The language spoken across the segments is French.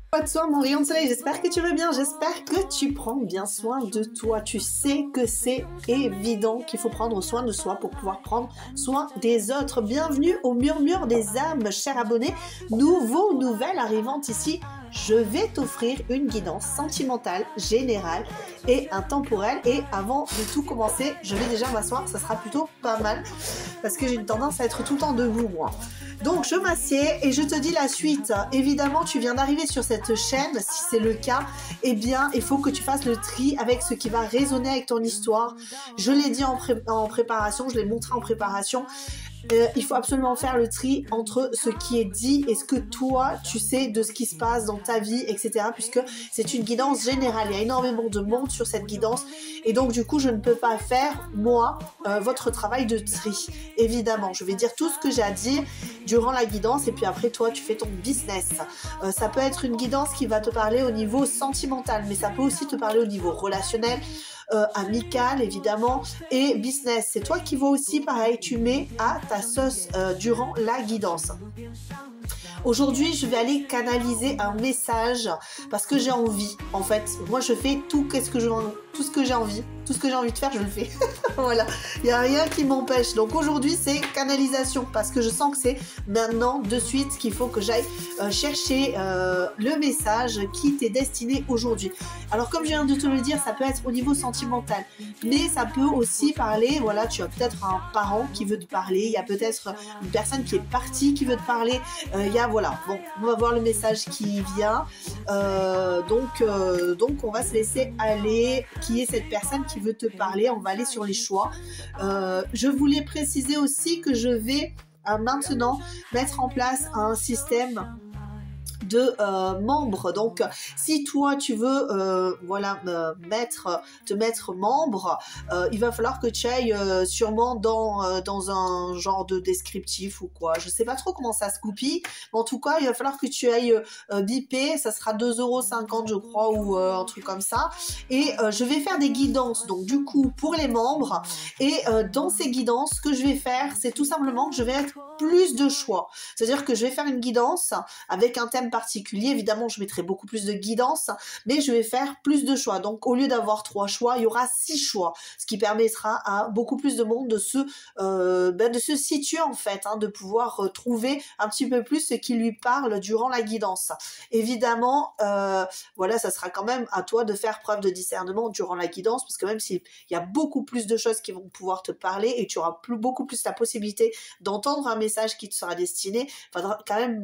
Pas de soin, mon rayon de soleil, j'espère que tu vas bien, j'espère que tu prends bien soin de toi. Tu sais que c'est évident qu'il faut prendre soin de soi pour pouvoir prendre soin des autres. Bienvenue au Murmure des âmes, chers abonnés, nouvelle arrivante ici. Je vais t'offrir une guidance sentimentale, générale et intemporelle. Et avant de tout commencer, je vais déjà m'asseoir, ça sera plutôt pas mal parce que j'ai une tendance à être tout le temps debout, moi. Donc je m'assieds et je te dis la suite. Évidemment, tu viens d'arriver sur cette chaîne, si c'est le cas, eh bien, il faut que tu fasses le tri avec ce qui va résonner avec ton histoire. Je l'ai dit en préparation, je l'ai montré en préparation. Il faut absolument faire le tri entre ce qui est dit et ce que toi, tu sais de ce qui se passe dans ta vie, etc. Puisque c'est une guidance générale. Il y a énormément de monde sur cette guidance. Et donc, du coup, je ne peux pas faire, moi, votre travail de tri. Évidemment, je vais dire tout ce que j'ai à dire durant la guidance. Et puis après, toi, tu fais ton business. Ça peut être une guidance qui va te parler au niveau sentimental. Mais ça peut aussi te parler au niveau relationnel. Amical évidemment et business, c'est toi qui vas aussi pareil, tu mets à ta sauce durant la guidance. Aujourd'hui, je vais aller canaliser un message parce que j'ai envie. En fait, moi, je fais tout ce que j'ai envie. Tout ce que j'ai envie de faire, je le fais. Voilà, il n'y a rien qui m'empêche. Donc aujourd'hui, c'est canalisation parce que je sens que c'est maintenant, de suite, qu'il faut que j'aille chercher le message qui t'est destiné aujourd'hui. Alors, comme je viens de te le dire, ça peut être au niveau sentimental, mais ça peut aussi parler, voilà, tu as peut-être un parent qui veut te parler, il y a peut-être une personne qui est partie qui veut te parler, il y a, voilà, bon, on va voir le message qui vient, donc on va se laisser aller, qui est cette personne qui veut te parler, on va aller sur les choix. Je voulais préciser aussi que je vais maintenant mettre en place un système de membres. Donc si toi tu veux voilà te mettre membre, il va falloir que tu ailles sûrement dans un genre de descriptif ou quoi, je sais pas trop comment ça se goupille, mais en tout cas il va falloir que tu ailles biper, ça sera 2,50 € je crois, ou un truc comme ça, et je vais faire des guidances donc du coup pour les membres, et dans ces guidances ce que je vais faire, c'est tout simplement que je vais être plus de choix, c'est-à-dire que je vais faire une guidance avec un thème particulier. Évidemment, je mettrai beaucoup plus de guidance, mais je vais faire plus de choix. Donc, au lieu d'avoir 3 choix, il y aura 6 choix, ce qui permettra à beaucoup plus de monde de se situer en fait, hein, de pouvoir trouver un petit peu plus ce qui lui parle durant la guidance. Évidemment, voilà, ça sera quand même à toi de faire preuve de discernement durant la guidance, parce que même s'il y a beaucoup plus de choses qui vont pouvoir te parler et tu auras beaucoup plus la possibilité d'entendre un message qui te sera destiné, il faudra quand même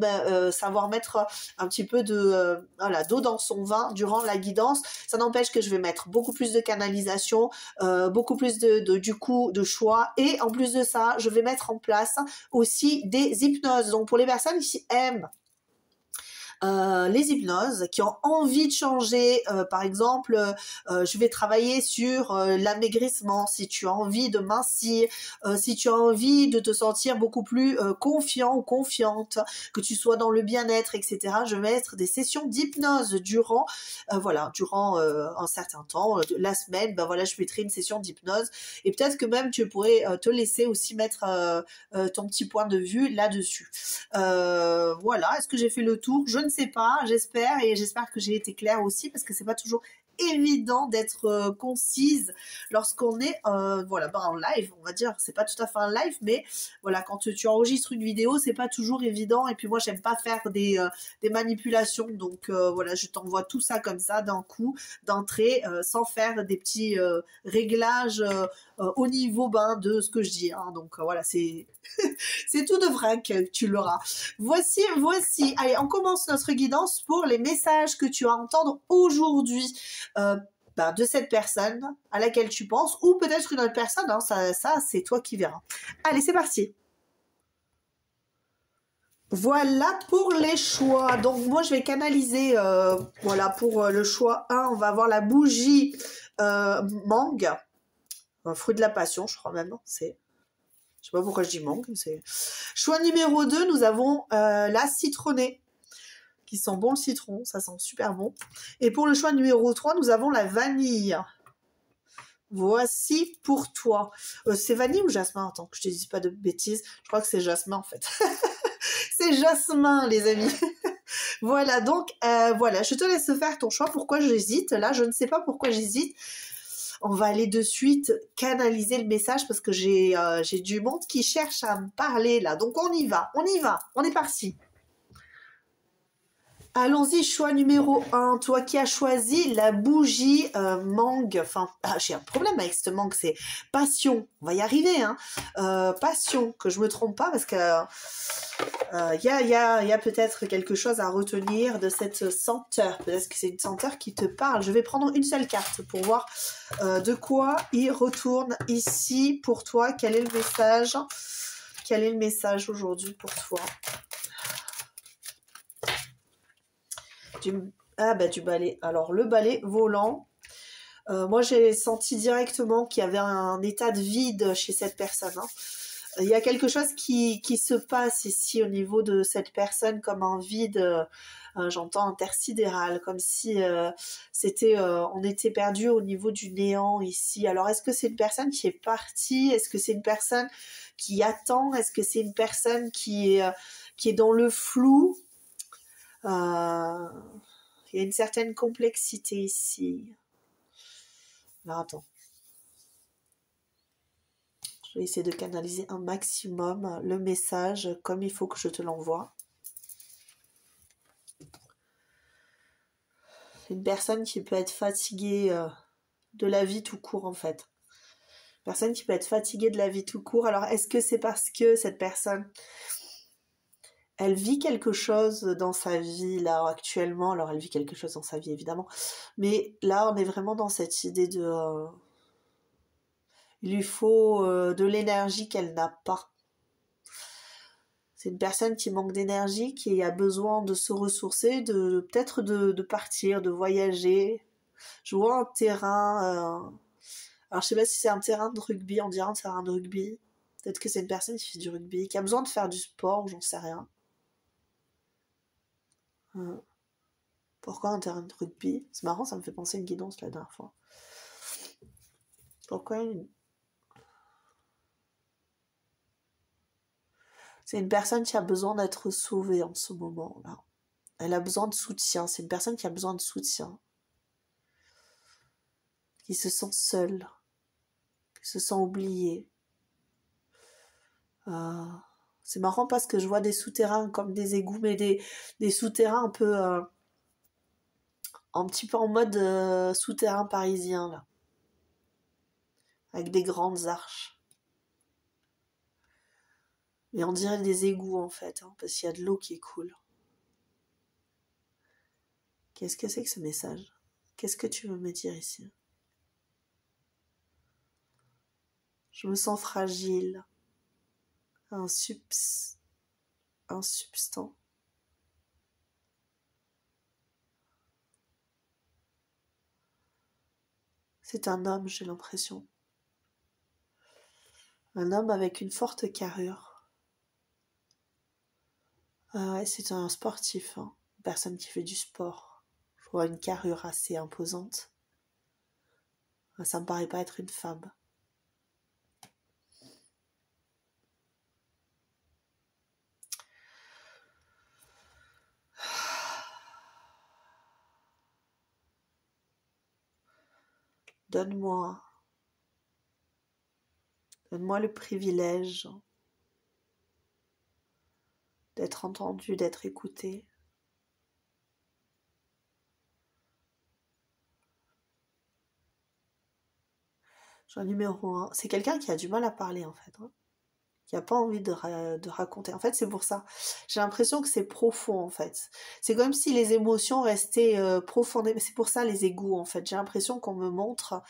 savoir mettre un petit peu de voilà, d'eau dans son vin durant la guidance. Ça n'empêche que je vais mettre beaucoup plus de canalisation, beaucoup plus du coup de choix, et en plus de ça, je vais mettre en place aussi des hypnoses. Donc pour les personnes qui aiment les hypnoses, qui ont envie de changer, par exemple, je vais travailler sur l'amaigrissement, si tu as envie de mincir, si tu as envie de te sentir beaucoup plus confiant ou confiante, que tu sois dans le bien-être, etc. Je vais mettre des sessions d'hypnose durant un certain temps, la semaine, ben voilà, je mettrai une session d'hypnose, et peut-être que même tu pourrais te laisser aussi mettre ton petit point de vue là-dessus. Voilà, est-ce que j'ai fait le tour? Je ne sais pas, j'espère, et j'espère que j'ai été claire aussi, parce que c'est pas toujours évident d'être concise lorsqu'on est voilà, en live, on va dire. C'est pas tout à fait un live, mais voilà, quand tu enregistres une vidéo, c'est pas toujours évident, et puis moi j'aime pas faire des manipulations, donc voilà, je t'envoie tout ça comme ça d'un coup, d'entrée, sans faire des petits réglages au niveau de ce que je dis, hein. Donc voilà, c'est c'est tout de vrac, tu l'auras. Voici, allez, on commence notre guidance pour les messages que tu vas entendre aujourd'hui de cette personne à laquelle tu penses, ou peut-être une autre personne, hein, ça c'est toi qui verras. Allez, c'est parti. Voilà pour les choix. Donc moi je vais canaliser, voilà, pour le choix 1, on va avoir la bougie mangue, fruit de la passion, je crois même, c'est... Je sais pas pourquoi je dis mangue. Choix numéro 2, nous avons la citronnée, qui sent bon le citron, ça sent super bon. Et pour le choix numéro 3, nous avons la vanille. Voici pour toi. C'est vanille ou jasmin? Attends, que je te dise pas de bêtises. Je crois que c'est jasmin en fait. C'est jasmin, les amis. Voilà, donc voilà, je te laisse faire ton choix. Pourquoi j'hésite? Là, je ne sais pas pourquoi j'hésite. On va aller de suite canaliser le message parce que j'ai du monde qui cherche à me parler là. Donc on y va, on est parti. Allons-y, choix numéro 1. Toi qui as choisi la bougie mangue. Enfin, j'ai un problème avec cette mangue, c'est passion. On va y arriver, hein. Passion, que je me trompe pas parce que y a peut-être quelque chose à retenir de cette senteur. Peut-être que c'est une senteur qui te parle. Je vais prendre une seule carte pour voir de quoi il retourne ici pour toi. Quel est le message? Quel est le message aujourd'hui pour toi? Du balai. Alors, le balai volant. Moi, j'ai senti directement qu'il y avait un état de vide chez cette personne. Hein. Il y a quelque chose qui se passe ici au niveau de cette personne comme un vide, j'entends intersidéral, comme si on était perdu au niveau du néant ici. Alors, est-ce que c'est une personne qui est partie? Est-ce que c'est une personne qui attend? Est-ce que c'est une personne qui est dans le flou? Il y a une certaine complexité ici. Alors attends. Je vais essayer de canaliser un maximum le message comme il faut que je te l'envoie. C'est une personne qui peut être fatiguée de la vie tout court en fait. Une personne qui peut être fatiguée de la vie tout court. Alors est-ce que c'est parce que cette personne... Elle vit quelque chose dans sa vie, là, actuellement. Alors, elle vit quelque chose dans sa vie, évidemment. Mais là, on est vraiment dans cette idée de... il lui faut de l'énergie qu'elle n'a pas. C'est une personne qui manque d'énergie, qui a besoin de se ressourcer, peut-être de partir, de voyager. Je vois un terrain... alors, je sais pas si c'est un terrain de rugby, on dirait un terrain de rugby. Peut-être que c'est une personne qui fait du rugby, qui a besoin de faire du sport, j'en sais rien. Pourquoi un terrain de rugby? C'est marrant, ça me fait penser à une guidance la dernière fois. Pourquoi une... C'est une personne qui a besoin d'être sauvée en ce moment-là. Elle a besoin de soutien. C'est une personne qui a besoin de soutien. Qui se sent seule. Qui se sent oubliée. C'est marrant parce que je vois des souterrains comme des égouts, mais des souterrains un peu... un petit peu en mode souterrain parisien, là. Avec des grandes arches. Mais on dirait des égouts, en fait, hein, parce qu'il y a de l'eau qui coule. Qu'est-ce que c'est que ce message? Qu'est-ce que tu veux me dire ici? Je me sens fragile. Un substant. C'est un homme, j'ai l'impression. Un homme avec une forte carrure. Ouais, c'est un sportif, hein. Une personne qui fait du sport. Je vois une carrure assez imposante. Ça me paraît pas être une femme. Donne-moi le privilège d'être entendu, d'être écouté. Genre numéro 1. C'est quelqu'un qui a du mal à parler en fait. Hein. Qui n'a pas envie de raconter. En fait, c'est pour ça. J'ai l'impression que c'est profond en fait. C'est comme si les émotions restaient profondément. C'est pour ça les égouts en fait. J'ai l'impression qu'on me montre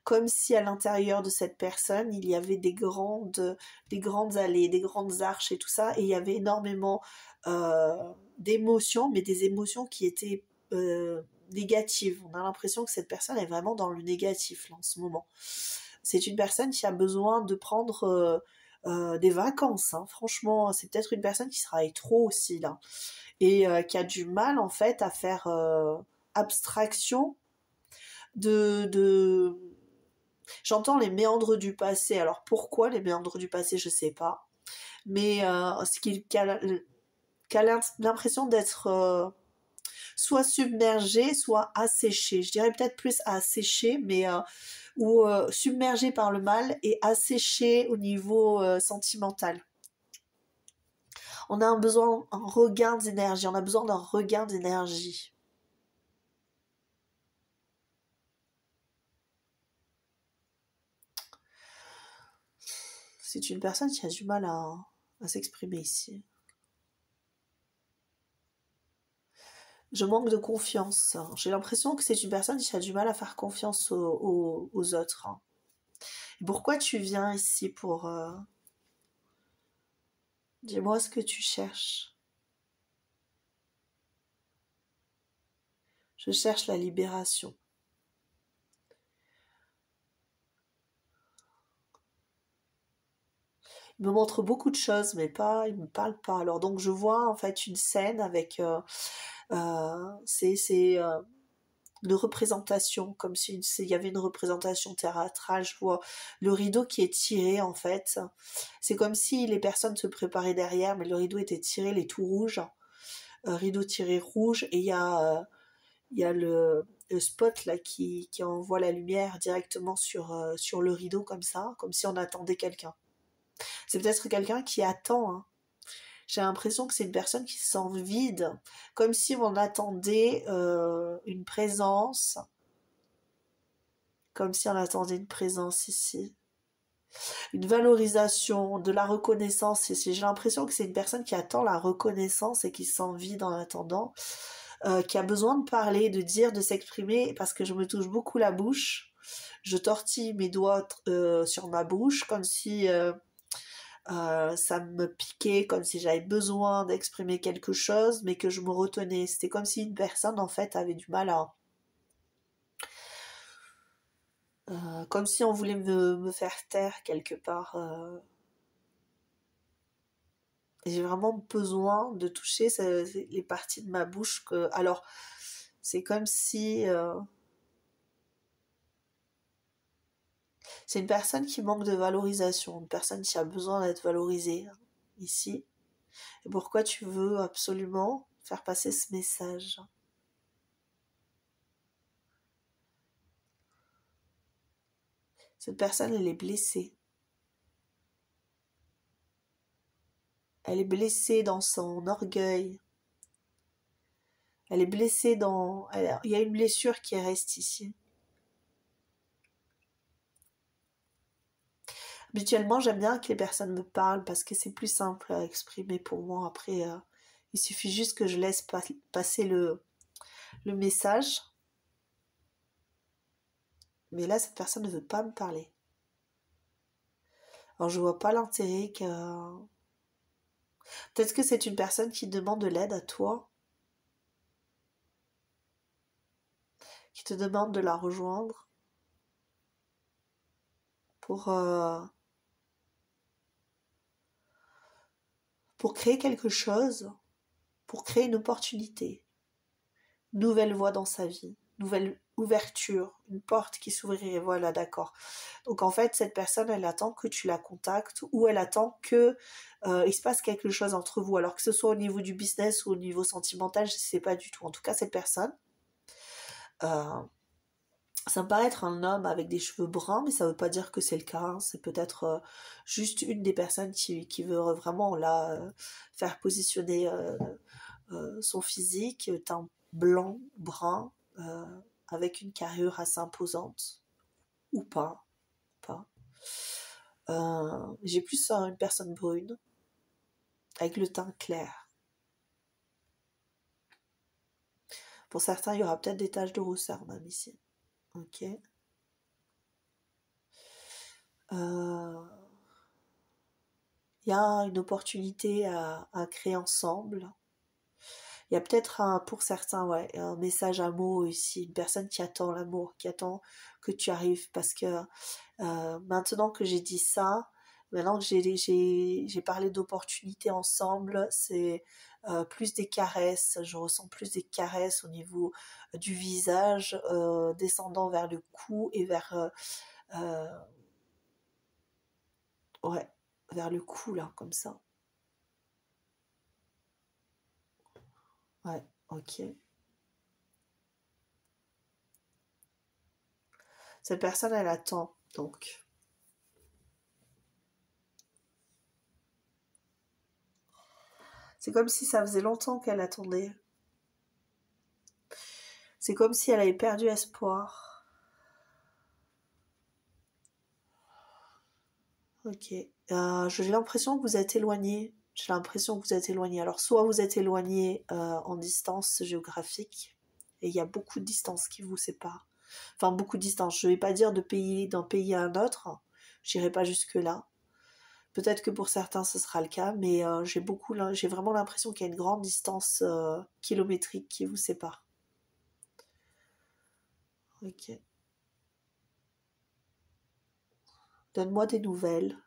comme si à l'intérieur de cette personne, il y avait des grandes allées, des grandes arches et tout ça. Et il y avait énormément d'émotions, mais des émotions qui étaient négatives. On a l'impression que cette personne est vraiment dans le négatif là, en ce moment. C'est une personne qui a besoin de prendre des vacances. Hein. Franchement, c'est peut-être une personne qui travaille trop aussi là. Et qui a du mal en fait à faire abstraction de J'entends les méandres du passé. Alors pourquoi les méandres du passé, je sais pas. Mais ce qui a l'impression d'être soit submergé, soit asséché. Je dirais peut-être plus asséché, mais ou submergé par le mal et asséché au niveau sentimental. On a un regain d'énergie, on a besoin d'un regain d'énergie. C'est une personne qui a du mal à s'exprimer ici. Je manque de confiance. J'ai l'impression que c'est une personne qui a du mal à faire confiance aux autres. Pourquoi tu viens ici pour... Dis-moi ce que tu cherches. Je cherche la libération. Il me montre beaucoup de choses, mais pas, il me parle pas. Alors donc je vois en fait une scène avec... c'est une représentation, comme s'il y avait une représentation théâtrale. Je vois le rideau qui est tiré en fait. C'est comme si les personnes se préparaient derrière, mais le rideau était tiré, il est tout rouge. Rideau tiré rouge, et il y a le spot là qui envoie la lumière directement sur le rideau comme si on attendait quelqu'un. C'est peut-être quelqu'un qui attend, hein. J'ai l'impression que c'est une personne qui se sent vide, comme si on attendait une présence, comme si on attendait une présence ici. Une valorisation, de la reconnaissance ici. J'ai l'impression que c'est une personne qui attend la reconnaissance et qui se sent vide en attendant, qui a besoin de parler, de dire, de s'exprimer, parce que je me touche beaucoup la bouche. Je tortille mes doigts sur ma bouche, comme si... ça me piquait, comme si j'avais besoin d'exprimer quelque chose, mais que je me retenais. C'était comme si une personne, en fait, avait du mal à... comme si on voulait me faire taire quelque part. J'ai vraiment besoin de toucher les parties de ma bouche que... Alors, c'est comme si... c'est une personne qui manque de valorisation, une personne qui a besoin d'être valorisée, hein, ici. Et pourquoi tu veux absolument faire passer ce message? Cette personne, elle est blessée. Elle est blessée dans son orgueil. Elle est blessée dans... Il y a une blessure qui reste ici. Habituellement, j'aime bien que les personnes me parlent parce que c'est plus simple à exprimer pour moi. Après, il suffit juste que je laisse passer le message. Mais là, cette personne ne veut pas me parler. Alors, je vois pas l'intérêt que... Peut-être que c'est une personne qui demande de l'aide à toi, qui te demande de la rejoindre pour créer quelque chose, pour créer une opportunité, une nouvelle voie dans sa vie, nouvelle ouverture, une porte qui s'ouvrirait, voilà, d'accord. Donc en fait, cette personne, elle attend que tu la contactes ou elle attend que il se passe quelque chose entre vous, alors que ce soit au niveau du business ou au niveau sentimental, je ne sais pas du tout. En tout cas, cette personne, euh, ça me paraît être un homme avec des cheveux bruns, mais ça ne veut pas dire que c'est le cas, hein. C'est peut-être juste une des personnes qui veut vraiment là faire positionner son physique, teint blanc, brun, avec une carrure assez imposante, ou pas, pas. J'ai plus une personne brune, avec le teint clair. Pour certains, il y aura peut-être des taches de rousseur même ici. Ok. Il y a une opportunité à créer ensemble. Il y a peut-être pour certains, ouais, un message amour ici, une personne qui attend l'amour, qui attend que tu arrives, parce que maintenant que j'ai dit ça, maintenant que j'ai parlé d'opportunités ensemble, c'est plus des caresses, je ressens plus des caresses au niveau du visage, descendant vers le cou et vers Euh, ouais, vers le cou, là, comme ça. Ouais, ok. Cette personne, elle attend, donc. C'est comme si ça faisait longtemps qu'elle attendait. C'est comme si elle avait perdu espoir. Ok. J'ai l'impression que vous êtes éloigné. J'ai l'impression que vous êtes éloigné. Alors, soit vous êtes éloigné en distance géographique, et il y a beaucoup de distance qui vous sépare. Enfin, beaucoup de distance. Je ne vais pas dire d'un pays à un autre. J'irai pas jusque-là. Peut-être que pour certains, ce sera le cas, mais j'ai vraiment l'impression qu'il y a une grande distance kilométrique qui vous sépare. Ok. Donne-moi des nouvelles.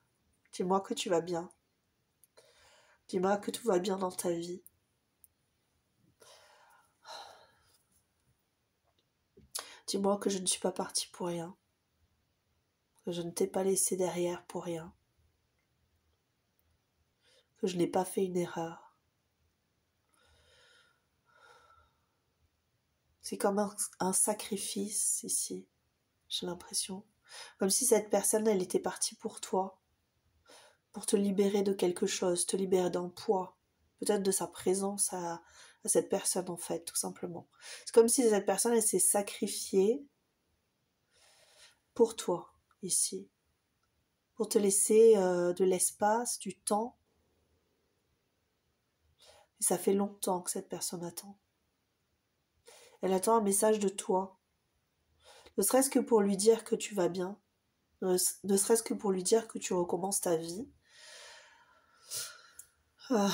Dis-moi que tu vas bien. Dis-moi que tout va bien dans ta vie. Dis-moi que je ne suis pas partie pour rien. Que je ne t'ai pas laissé derrière pour rien. Que je n'ai pas fait une erreur. C'est comme un sacrifice ici, j'ai l'impression. Comme si cette personne, elle était partie pour toi. Pour te libérer de quelque chose, te libérer d'un poids. Peut-être de sa présence à cette personne, en fait, tout simplement. C'est comme si cette personne, elle s'est sacrifiée pour toi, ici. Pour te laisser de l'espace, du temps. Et ça fait longtemps que cette personne attend. Elle attend un message de toi. Ne serait-ce que pour lui dire que tu vas bien. Ne serait-ce que pour lui dire que tu recommences ta vie. En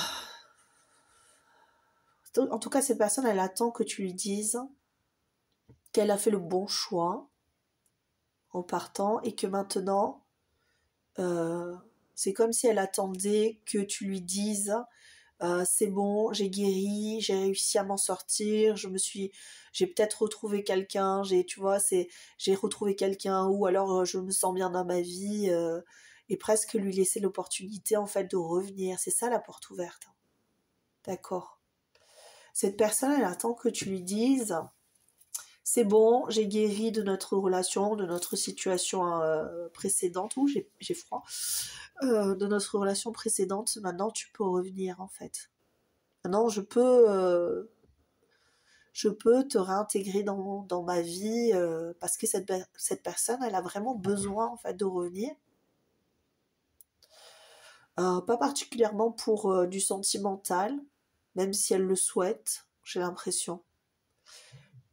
tout cas, cette personne, elle attend que tu lui dises qu'elle a fait le bon choix en partant et que maintenant, c'est comme si elle attendait que tu lui dises c'est bon, j'ai guéri, j'ai réussi à m'en sortir, j'ai peut-être retrouvé quelqu'un, j'ai retrouvé quelqu'un ou alors je me sens bien dans ma vie et presque lui laisser l'opportunité en fait de revenir. C'est ça la porte ouverte. D'accord. Cette personne, elle attend que tu lui dises c'est bon, j'ai guéri de notre relation, de notre situation précédente. Ouh, j'ai froid. De notre relation précédente, maintenant tu peux revenir en fait. Maintenant je peux te réintégrer dans ma vie parce que cette personne, elle a vraiment besoin en fait de revenir. Pas particulièrement pour du sentimental, même si elle le souhaite, j'ai l'impression.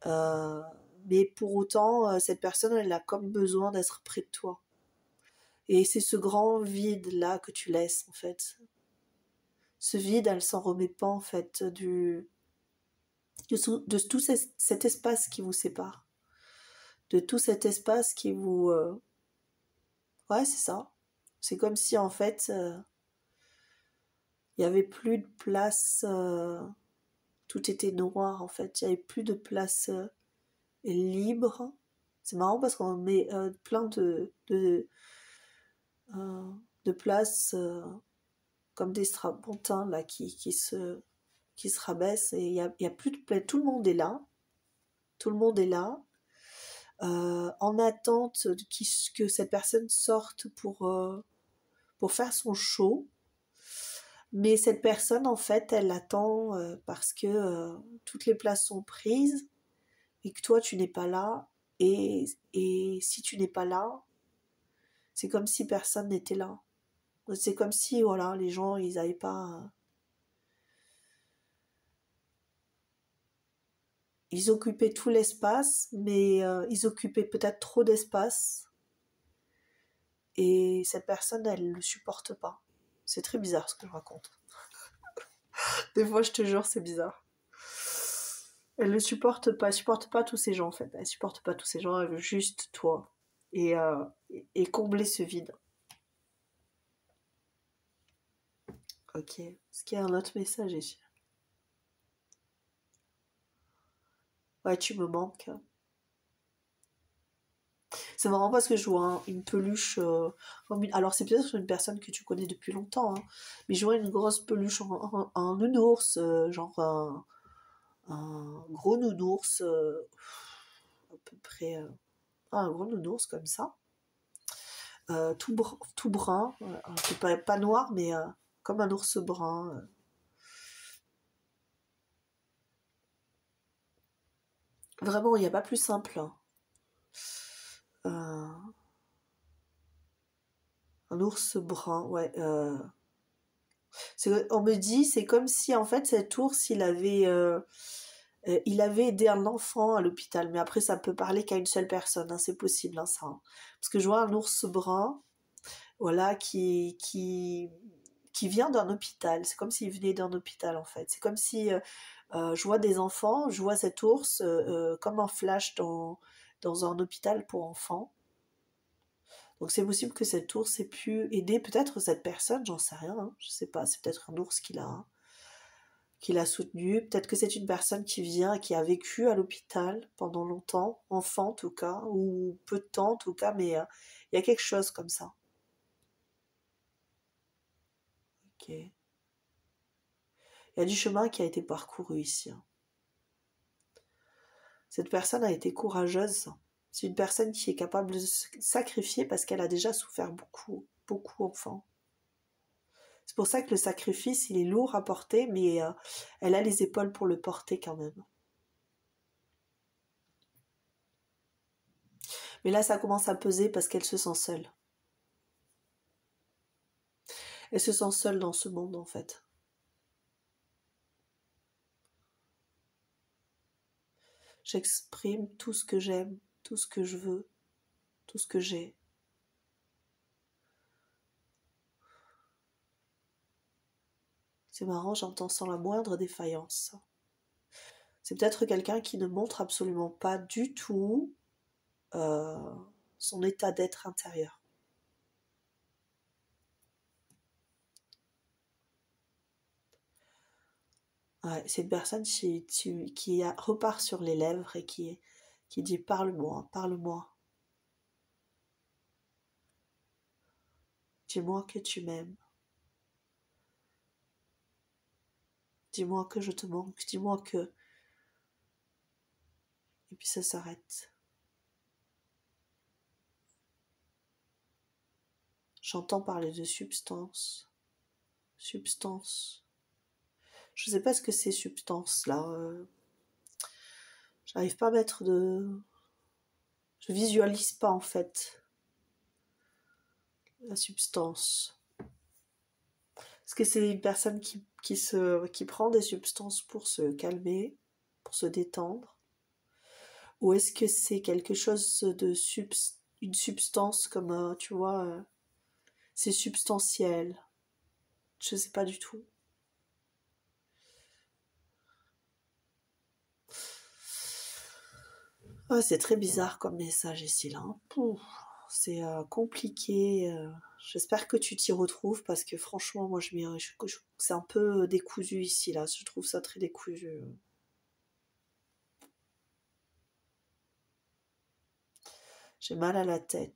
Euh, mais pour autant, cette personne, elle a comme besoin d'être près de toi. Et c'est ce grand vide-là que tu laisses, en fait. Ce vide, elle s'en remet pas, en fait, de tout cet espace qui vous sépare. De tout cet espace qui vous... Ouais, c'est ça. C'est comme si, en fait, il n'y avait plus de place... Tout était noir, en fait. Il n'y avait plus de place libre. C'est marrant parce qu'on met plein de places comme des strapontins là qui se rabaissent et il y a plus de place. Tout le monde est là. Tout le monde est là. En attente que cette personne sorte pour faire son show. Mais cette personne, en fait, elle attend parce que toutes les places sont prises et que toi, tu n'es pas là. Et si tu n'es pas là, c'est comme si personne n'était là. C'est comme si, voilà, les gens, ils n'avaient pas... Ils occupaient tout l'espace, mais ils occupaient peut-être trop d'espace. Et cette personne, elle ne le supporte pas. C'est très bizarre ce que je raconte. Des fois, je te jure, c'est bizarre. Elle ne supporte pas tous ces gens, en fait. Elle supporte pas tous ces gens, elle veut juste toi. Et combler ce vide. Ok. Est-ce qu'il y a un autre message ici? Ouais, tu me manques. C'est marrant parce que je vois une peluche. Alors, c'est peut-être une personne que tu connais depuis longtemps, hein, mais je vois une grosse peluche en nounours, genre un gros nounours, à peu près. Un gros nounours comme ça, tout brun, c'est pas noir, mais comme un ours brun. Vraiment, il n'y a pas plus simple, hein. Euh, un ours brun, ouais. On me dit, c'est comme si en fait cet ours, il avait aidé un enfant à l'hôpital. Mais après, ça peut parler qu'à une seule personne, hein, c'est possible, hein, ça, hein. Parce que je vois un ours brun, voilà, qui vient d'un hôpital. C'est comme s'il venait d'un hôpital, en fait. C'est comme si je vois des enfants, je vois cet ours comme un flash dans un hôpital pour enfants. Donc c'est possible que cet ours ait pu aider peut-être cette personne, j'en sais rien, hein, je sais pas, c'est peut-être un ours qui l'a soutenu, peut-être que c'est une personne qui vient et qui a vécu à l'hôpital pendant longtemps, enfant en tout cas, ou peu de temps en tout cas, mais il y a quelque chose comme ça. Ok. Il y a du chemin qui a été parcouru ici, hein. Cette personne a été courageuse. C'est une personne qui est capable de se sacrifier parce qu'elle a déjà souffert beaucoup, beaucoup enfant. C'est pour ça que le sacrifice, il est lourd à porter, mais elle a les épaules pour le porter quand même. Mais là, ça commence à peser parce qu'elle se sent seule. Elle se sent seule dans ce monde, en fait. J'exprime tout ce que j'aime, tout ce que je veux, tout ce que j'ai. C'est marrant, j'entends sans la moindre défaillance. C'est peut-être quelqu'un qui ne montre absolument pas du tout euh, son état d'être intérieur. Ouais, c'est une personne qui repart sur les lèvres et qui dit parle-moi, parle-moi. Dis-moi que tu m'aimes. Dis-moi que je te manque. Dis-moi que... Et puis ça s'arrête. J'entends parler de substance. Substance. Je sais pas ce que c'est substance là. J'arrive pas à mettre de... Je visualise pas en fait la substance. Est-ce que c'est une personne qui prend des substances pour se calmer, pour se détendre? Ou est-ce que c'est quelque chose une substance comme, tu vois, c'est substantiel? Je sais pas du tout. Ah, c'est très bizarre comme message ici là, hein. Pouf, c'est compliqué. J'espère que tu t'y retrouves parce que franchement, moi, c'est un peu décousu ici là. Je trouve ça très décousu. J'ai mal à la tête.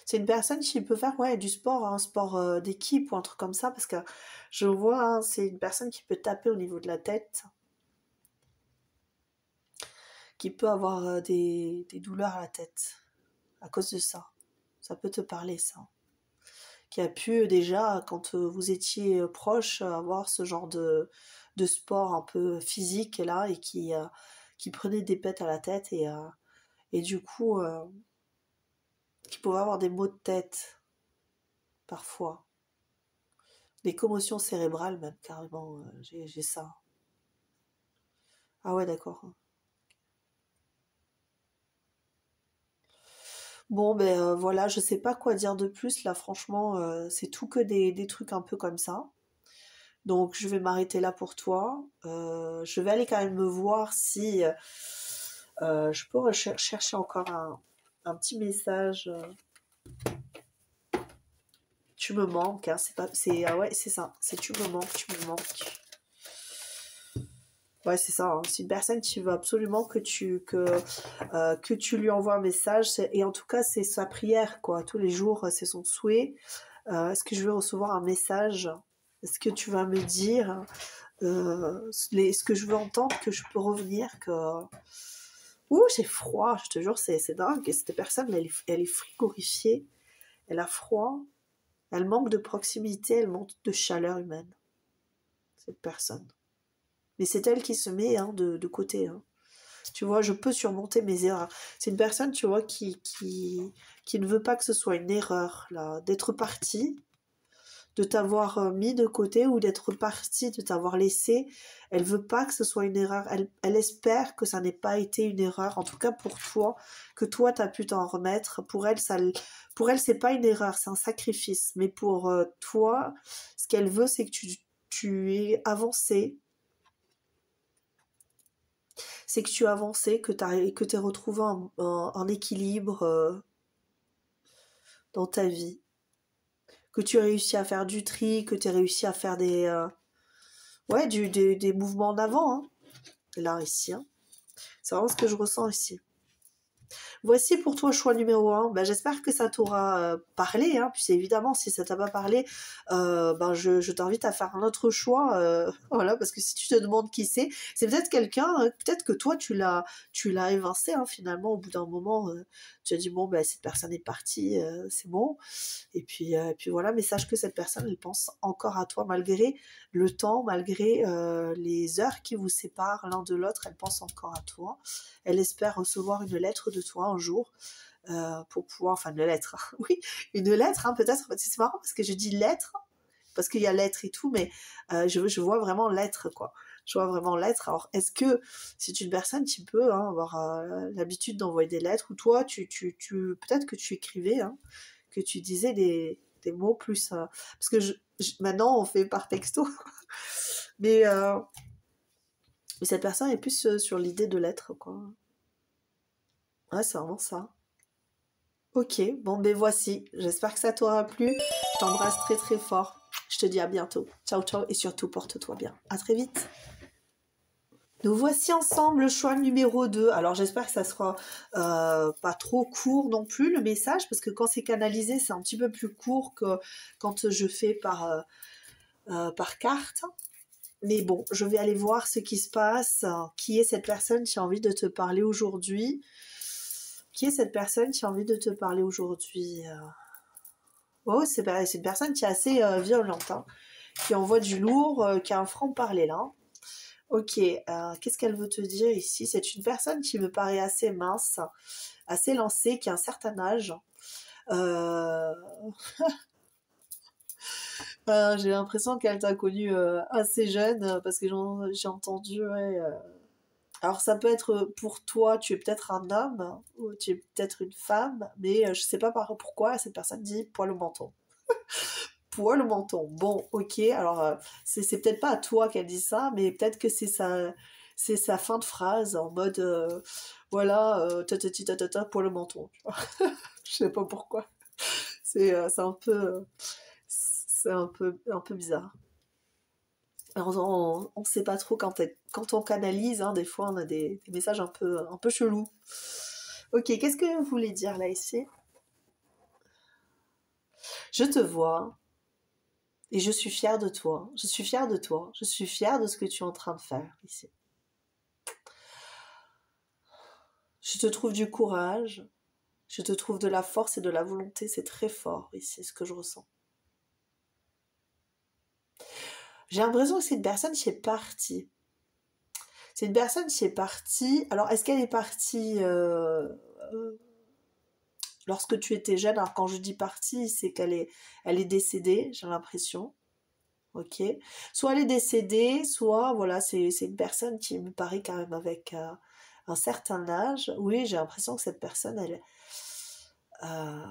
C'est une personne qui peut faire ouais, du sport, un sport d'équipe ou un truc comme ça, parce que je vois, hein, c'est une personne qui peut taper au niveau de la tête, qui peut avoir des douleurs à la tête à cause de ça. Ça peut te parler, ça. Qui a pu déjà, quand vous étiez proche, avoir ce genre de sport un peu physique là, et qui prenait des pètes à la tête, et du coup, qui pouvait avoir des maux de tête, parfois. Des commotions cérébrales même, carrément, j'ai ça. Ah ouais, d'accord. Bon, ben voilà, je sais pas quoi dire de plus, là, franchement, c'est tout que des trucs un peu comme ça. Donc, je vais m'arrêter là pour toi. Je vais aller quand même me voir si je peux chercher encore un petit message. Tu me manques, hein, c'est pas, c'est, ah ouais, c'est ça, c'est tu me manques, tu me manques. Ouais, c'est ça, hein. C'est une personne qui veut absolument que tu lui envoies un message. Et en tout cas, c'est sa prière, quoi. Tous les jours, c'est son souhait. Est-ce que je vais recevoir un message? Est-ce que tu vas me dire ce que je veux entendre, que je peux revenir, que... Ouh, j'ai froid, je te jure, c'est dingue. Et cette personne, elle est frigorifiée, elle a froid, elle manque de proximité, elle manque de chaleur humaine, cette personne. Mais c'est elle qui se met hein, de côté. Hein. Tu vois, je peux surmonter mes erreurs. C'est une personne, tu vois, qui ne veut pas que ce soit une erreur, là, d'être partie, de t'avoir mis de côté ou d'être partie, de t'avoir laissé. Elle veut pas que ce soit une erreur. Elle espère que ça n'ait pas été une erreur, en tout cas pour toi, que toi, tu as pu t'en remettre. Pour elle, c'est pas une erreur, c'est un sacrifice. Mais pour toi, ce qu'elle veut, c'est que tu aies avancé, c'est que tu as avancé, que tu aies retrouvé un équilibre dans ta vie, que tu as réussi à faire du tri, que tu as réussi à faire ouais, des mouvements en avant, hein. Là, ici, hein. C'est vraiment ce que je ressens ici. Voici pour toi choix numéro 1. Ben, j'espère que ça t'aura parlé. Hein, puis évidemment, si ça t'a pas parlé, ben, je t'invite à faire un autre choix. Voilà, parce que si tu te demandes qui c'est peut-être quelqu'un, peut-être que toi, tu l'as évincé hein, finalement. Au bout d'un moment, tu as dit, bon, ben, cette personne est partie, c'est bon. Et puis voilà, mais sache que cette personne, elle pense encore à toi malgré le temps, malgré les heures qui vous séparent l'un de l'autre, elle pense encore à toi. Elle espère recevoir une lettre de toi un jour pour pouvoir, enfin une lettre, oui, une lettre hein, peut-être, c'est marrant parce que je dis lettre, parce qu'il y a lettre et tout, mais je vois vraiment lettre quoi. Je vois vraiment lettre. Alors, est-ce que c'est une personne qui peut hein, avoir l'habitude d'envoyer des lettres ou toi, peut-être que tu écrivais, hein, que tu disais des mots plus... parce que maintenant, on fait par texto. mais, euh, mais cette personne est plus sur l'idée de l'être, quoi. Ouais, c'est vraiment ça. Ok, bon, ben voici. J'espère que ça t'aura plu. Je t'embrasse très très fort. Je te dis à bientôt. Ciao, ciao. Et surtout, porte-toi bien. À très vite. Nous voici ensemble, le choix numéro 2. Alors j'espère que ça sera pas trop court non plus le message, parce que quand c'est canalisé, c'est un petit peu plus court que quand je fais par carte. Mais bon, je vais aller voir ce qui se passe. Qui est cette personne qui a envie de te parler aujourd'hui? Qui est cette personne qui a envie de te parler aujourd'hui? Oh, c'est une personne qui est assez violente, hein, qui envoie du lourd, qui a un franc-parler là. Ok, qu'est-ce qu'elle veut te dire ici? C'est une personne qui me paraît assez mince, assez lancée, qui a un certain âge. Euh, j'ai l'impression qu'elle t'a connu assez jeune parce que j'ai entendu. Ouais, alors ça peut être pour toi, tu es peut-être un homme ou tu es peut-être une femme, mais je sais pas pourquoi cette personne dit poil au menton. Poil au menton. Bon, ok. Alors c'est peut-être pas à toi qu'elle dit ça, mais peut-être que c'est sa fin de phrase en mode voilà poil au menton. Tu vois. Je sais pas pourquoi. C'est un peu bizarre. Alors, on ne sait pas trop quand on canalise, hein, des fois on a des messages un peu chelous. Ok, qu'est-ce que vous voulez dire là ici? Je te vois et je suis fière de toi. Je suis fière de toi. Je suis fière de ce que tu es en train de faire ici. Je te trouve du courage, je te trouve de la force et de la volonté. C'est très fort ici, ce que je ressens. J'ai l'impression que c'est une personne qui est partie. C'est une personne qui est partie. Alors, est-ce qu'elle est partie lorsque tu étais jeune? Alors, quand je dis partie, c'est elle est décédée, j'ai l'impression. Ok. Soit elle est décédée, soit, voilà, c'est une personne qui me paraît quand même avec un certain âge. Oui, j'ai l'impression que cette personne, euh,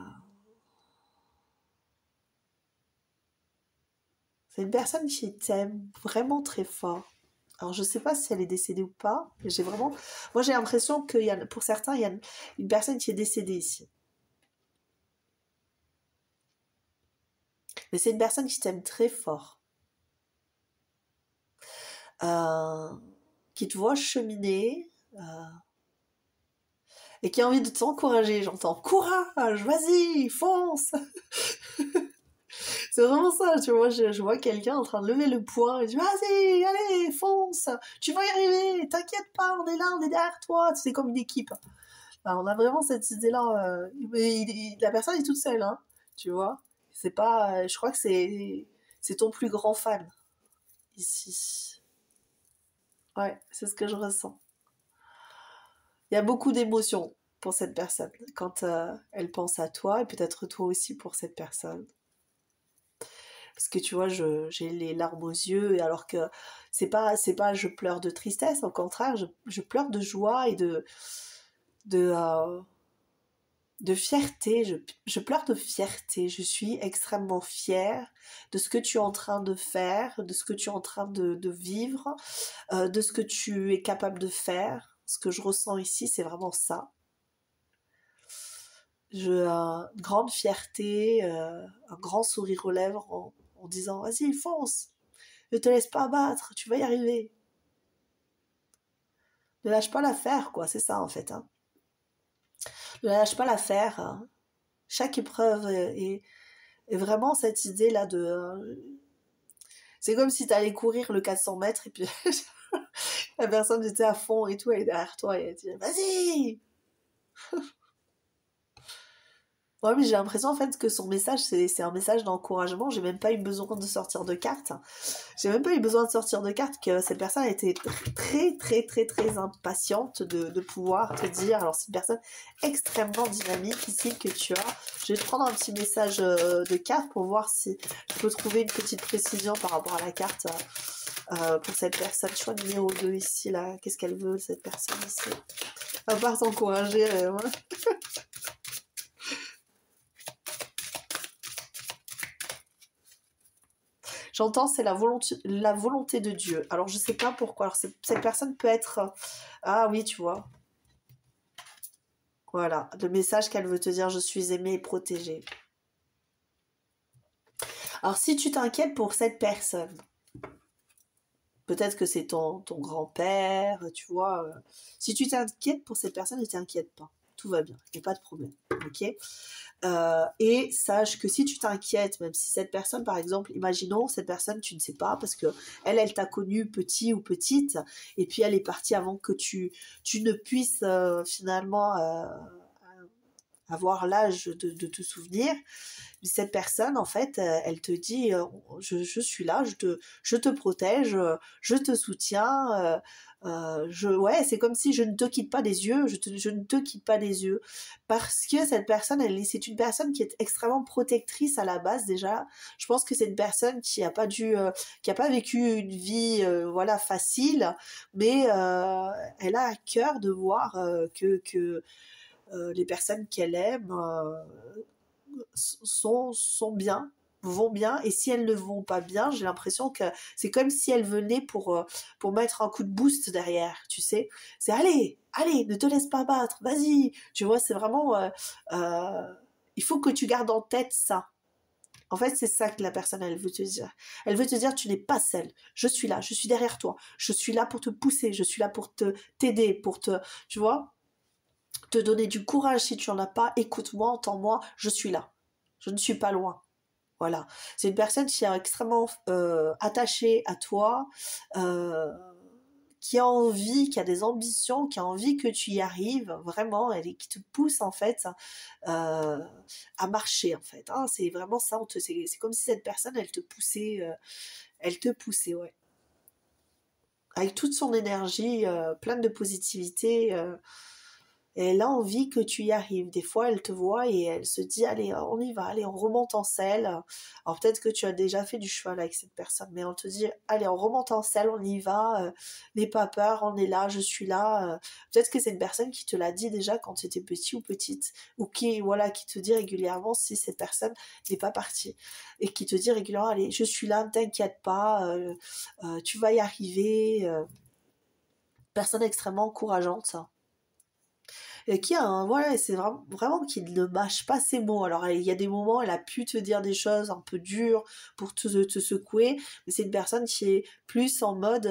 c'est une personne qui t'aime vraiment très fort. Alors, je sais pas si elle est décédée ou pas, mais moi, j'ai l'impression pour certains, il y a une personne qui est décédée ici. Mais c'est une personne qui t'aime très fort. Euh, qui te voit cheminer et qui a envie de t'encourager. J'entends courage, vas-y, fonce. C'est vraiment ça, tu vois, je vois quelqu'un en train de lever le poing et je dis vas-y, allez, fonce, tu vas y arriver, t'inquiète pas, on est là, on est derrière toi, c'est comme une équipe. Alors, on a vraiment cette idée-là, mais la personne est toute seule, hein, tu vois. C'est pas, je crois que c'est ton plus grand fan ici. Ouais, c'est ce que je ressens. Il y a beaucoup d'émotions pour cette personne quand elle pense à toi et peut-être toi aussi pour cette personne. Parce que tu vois, j'ai les larmes aux yeux, et alors que c'est pas je pleure de tristesse, au contraire, je pleure de joie et de, euh, de fierté. Je pleure de fierté. Je suis extrêmement fière de ce que tu es en train de faire, de ce que tu es en train de vivre, de ce que tu es capable de faire. Ce que je ressens ici, c'est vraiment ça. Une grande fierté, un grand sourire aux lèvres en disant vas-y, fonce, ne te laisse pas abattre, tu vas y arriver. Ne lâche pas l'affaire, quoi, c'est ça en fait. Hein. Ne lâche pas l'affaire. Hein. Chaque épreuve est vraiment cette idée-là de... c'est comme si tu allais courir le 400 mètres et puis la personne était à fond et tout, elle est derrière toi et elle dit vas-y. Ouais, mais j'ai l'impression en fait que son message, c'est un message d'encouragement. J'ai même pas eu besoin de sortir de carte. J'ai même pas eu besoin de sortir de carte, que cette personne était très, très, très, très impatiente de pouvoir te dire. Alors, c'est une personne extrêmement dynamique ici que tu as. Je vais te prendre un petit message de carte pour voir si je peux trouver une petite précision par rapport à la carte pour cette personne. Choix numéro 2 ici, là. Qu'est-ce qu'elle veut, cette personne ici? À part t'encourager, ouais. J'entends, c'est la volonté de Dieu. Alors, je sais pas pourquoi. Alors, cette personne peut être... ah oui, tu vois. Voilà, le message qu'elle veut te dire, je suis aimée et protégée. Alors, si tu t'inquiètes pour cette personne, peut-être que c'est ton grand-père, tu vois. Si tu t'inquiètes pour cette personne, ne t'inquiète pas. Tout va bien, il n'y a pas de problème. Ok. Et sache que si tu t'inquiètes, même si cette personne, par exemple, imaginons cette personne, tu ne sais pas, parce que elle t'a connu petit ou petite, et puis elle est partie avant que tu ne puisses finalement avoir l'âge de te souvenir. Mais cette personne, en fait, elle te dit, je suis là, je te protège, je te soutiens. Ouais, c'est comme si je ne te quitte pas des yeux, je ne te quitte pas des yeux. Parce que cette personne, c'est une personne qui est extrêmement protectrice à la base déjà. Je pense que c'est une personne qui a pas qui a pas vécu une vie, voilà, facile, mais elle a à cœur de voir que les personnes qu'elle aime sont bien, vont bien, et si elles ne vont pas bien, j'ai l'impression que c'est comme si elles venaient pour mettre un coup de boost derrière, tu sais. C'est allez, ne te laisse pas battre, vas-y. Tu vois, c'est vraiment... il faut que tu gardes en tête ça. En fait, c'est ça que la personne, elle veut te dire. Elle veut te dire, tu n'es pas seule. Je suis là, je suis derrière toi. Je suis là pour te pousser, je suis là pour t'aider, tu vois, te donner du courage si tu en as pas. Écoute-moi, entends-moi, je suis là. Je ne suis pas loin. Voilà. C'est une personne qui est extrêmement attachée à toi, qui a envie, qui a des ambitions, qui a envie que tu y arrives, vraiment, qui te pousse en fait à marcher en fait. Hein. C'est vraiment ça. C'est comme si cette personne, elle te poussait, ouais. Avec toute son énergie, pleine de positivité. Et elle a envie que tu y arrives. Des fois, elle te voit et elle se dit, allez, on y va, allez, on remonte en selle. Alors peut-être que tu as déjà fait du cheval avec cette personne, mais on te dit, allez, on remonte en selle, on y va, n'aie pas peur, on est là, je suis là. Peut-être que c'est une personne qui te l'a dit déjà quand tu étais petit ou petite, ou voilà, qui te dit régulièrement si cette personne n'est pas partie, et qui te dit régulièrement, allez, je suis là, ne t'inquiète pas, tu vas y arriver. Personne extrêmement encourageante, ça. et qui a un, voilà, c'est vraiment qui ne mâche pas ses mots. Alors il y a des moments, elle a pu te dire des choses un peu dures pour te secouer, mais c'est une personne qui est plus en mode,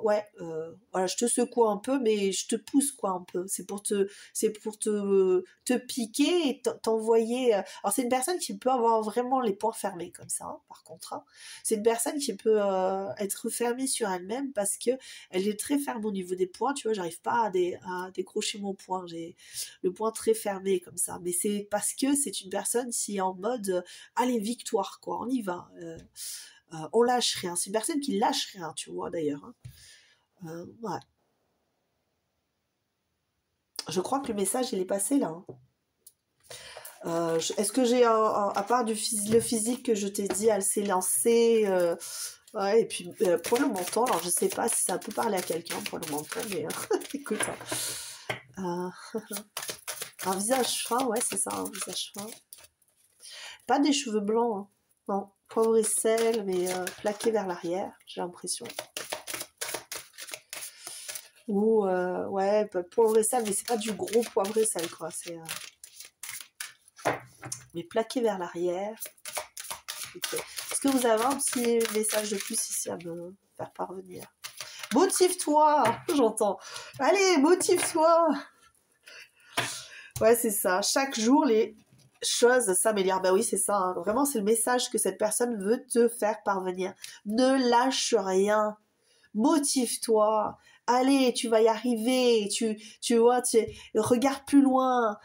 ouais, voilà, je te secoue un peu, mais je te pousse quoi un peu. C'est pour te piquer et t'envoyer. Alors c'est une personne qui peut avoir vraiment les poings fermés comme ça, hein, par contre. Hein. C'est une personne qui peut être fermée sur elle-même parce que elle est très ferme au niveau des poings. Tu vois, j'arrive pas à décrocher mon poing. J'ai le poing très fermé comme ça. Mais c'est parce que c'est une personne qui est en mode allez, victoire, quoi, on y va. On lâche rien. C'est une personne qui lâche rien, tu vois, d'ailleurs. Hein. Ouais. Je crois que le message, il est passé là. Hein. Est-ce que j'ai, à part le physique que je t'ai dit, elle s'est lancée ouais, et puis pour le menton, alors je sais pas si ça peut parler à quelqu'un pour le menton, mais écoute. Hein. Un visage fin, ouais, c'est ça, un visage fin. Pas des cheveux blancs, hein. Non, poivre et sel, mais plaqué vers l'arrière, j'ai l'impression. Ou, ouais, poivre et sel, mais c'est pas du gros poivre et sel, quoi. C'est, mais plaqué vers l'arrière. Okay. Est-ce que vous avez un petit message de plus ici à me faire parvenir? Motive-toi, j'entends. Allez, motive-toi. Ouais, c'est ça. Chaque jour, les choses s'améliorent. Ben oui, c'est ça. Hein. Vraiment, c'est le message que cette personne veut te faire parvenir. Ne lâche rien. Motive-toi. Allez, tu vas y arriver. Tu vois, regarde plus loin.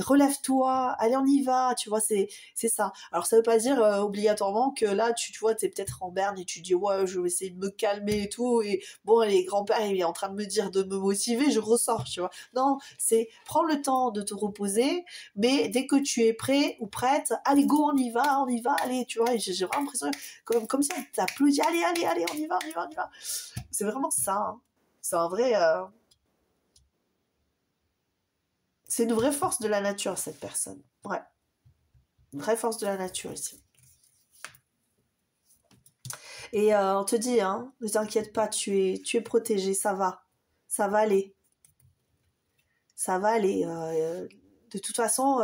Relève-toi, allez on y va, tu vois, c'est ça. Alors ça veut pas dire obligatoirement que là tu vois, t'es peut-être en berne et tu dis ouais, je vais essayer de me calmer et tout, et bon, les grands-pères il est en train de me dire de me motiver, je ressors, tu vois. Non, c'est prends le temps de te reposer, mais dès que tu es prêt ou prête, allez go, on y va, allez, tu vois, j'ai vraiment l'impression comme si on t'applaudit, allez, on y va, on y va. C'est vraiment ça, hein. C'est un vrai... C'est une vraie force de la nature, cette personne. Ouais. Une vraie force de la nature ici. Et on te dit, hein, ne t'inquiète pas, tu es protégé, ça va. Ça va aller. Ça va aller. De toute façon,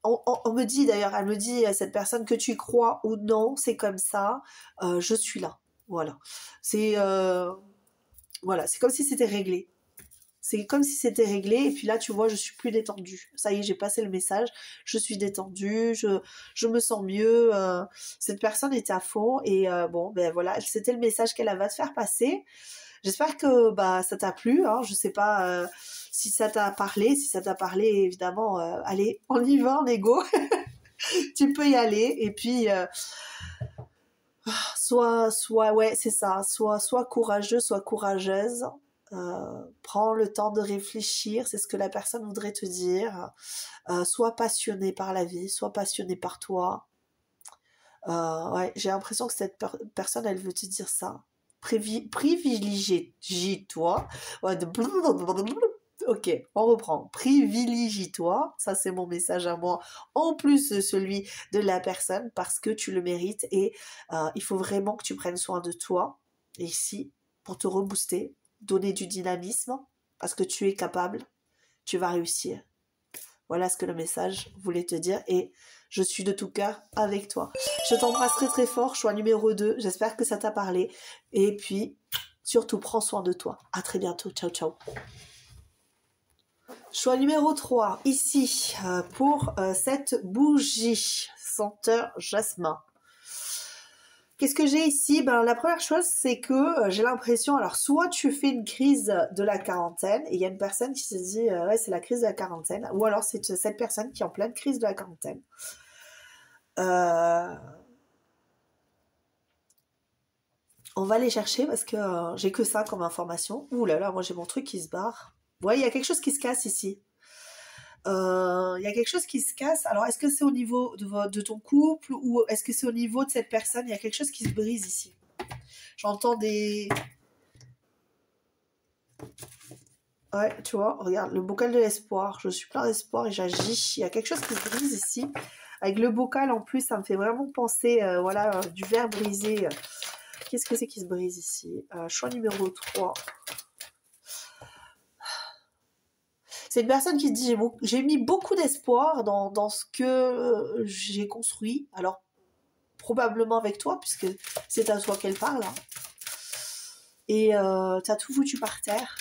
on me dit d'ailleurs, elle me dit, cette personne, que tu y crois ou non, c'est comme ça, je suis là. Voilà. Voilà, c'est comme si c'était réglé. C'est comme si c'était réglé, et puis là, tu vois, je suis plus détendue. Ça y est, j'ai passé le message, je suis détendue, je me sens mieux. Cette personne était à fond, et bon, ben voilà, c'était le message qu'elle va te faire passer. J'espère que bah ça t'a plu. Hein, je sais pas si ça t'a parlé. Si ça t'a parlé, évidemment, allez, on y va, on est go. Tu peux y aller, et puis ouais, c'est ça, soit courageux, soit courageuse. Prends le temps de réfléchir, c'est ce que la personne voudrait te dire. Sois passionné par la vie, sois passionné par toi. Ouais, j'ai l'impression que cette personne, elle veut te dire ça. Privilégie-toi. Ouais, ok, on reprend. Privilégie-toi. Ça, c'est mon message à moi. En plus de celui de la personne, parce que tu le mérites. Et il faut vraiment que tu prennes soin de toi. Ici, pour te rebooster, donner du dynamisme, parce que tu es capable. Tu vas réussir. Voilà ce que le message voulait te dire. Et je suis de tout cœur avec toi. Je t'embrasse très très fort. Choix numéro 2. J'espère que ça t'a parlé. Et puis, surtout, prends soin de toi. À très bientôt. Ciao, ciao. Choix numéro 3. Ici, pour cette bougie senteur jasmin. Qu'est-ce que j'ai ici? Ben, la première chose, c'est que j'ai l'impression, alors soit tu fais une crise de la quarantaine, et il y a une personne qui se dit, ouais, c'est la crise de la quarantaine, ou alors c'est cette personne qui est en pleine crise de la quarantaine. On va aller chercher parce que j'ai que ça comme information. Ouh là là, moi j'ai mon truc qui se barre. Ouais, il y a quelque chose qui se casse ici. Il y a quelque chose qui se casse. Alors, est-ce que c'est au niveau de ton couple ou est-ce que c'est au niveau de cette personne? Il y a quelque chose qui se brise ici. J'entends des... Ouais, tu vois, regarde, le bocal de l'espoir. Je suis plein d'espoir et j'agis. Il y a quelque chose qui se brise ici. Avec le bocal, en plus, ça me fait vraiment penser, voilà, du verre brisé. Qu'est-ce que c'est qui se brise ici? Choix numéro 3. C'est une personne qui te dit, j'ai mis beaucoup d'espoir dans ce que j'ai construit. Alors, probablement avec toi, puisque c'est à toi qu'elle parle. Hein. Et t'as tout foutu par terre.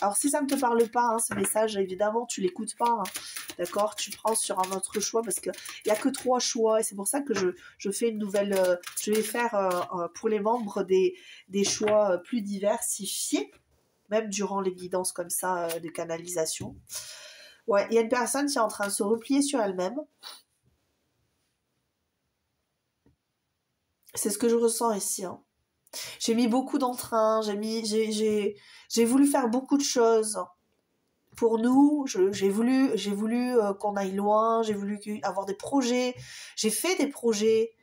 Alors, si ça ne te parle pas, hein, ce message, évidemment, tu l'écoutes pas. Hein. D'accord? Tu prends sur un autre choix parce qu'il n'y a que 3 choix. Et c'est pour ça que je fais une nouvelle... je vais faire pour les membres des choix plus diversifiés, même durant les guidances comme ça de canalisation. Ouais, il y a une personne qui est en train de se replier sur elle-même. C'est ce que je ressens ici. Hein. J'ai mis beaucoup d'entrain, j'ai voulu faire beaucoup de choses pour nous. J'ai voulu qu'on aille loin, j'ai voulu avoir des projets, j'ai fait des projets.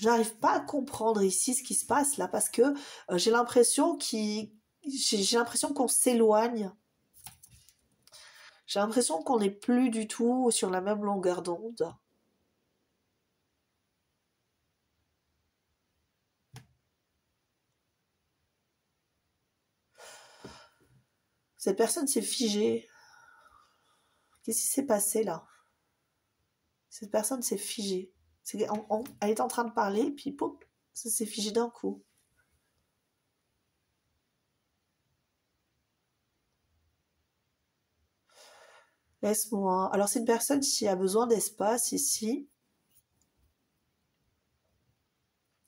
J'arrive pas à comprendre ici ce qui se passe là parce que j'ai l'impression qu'on s'éloigne. J'ai l'impression qu'on n'est plus du tout sur la même longueur d'onde. Cette personne s'est figée. Qu'est-ce qui s'est passé là? Cette personne s'est figée. Elle est en train de parler, puis pouf, ça s'est figé d'un coup. Laisse-moi. Alors, c'est une personne qui a besoin d'espace ici.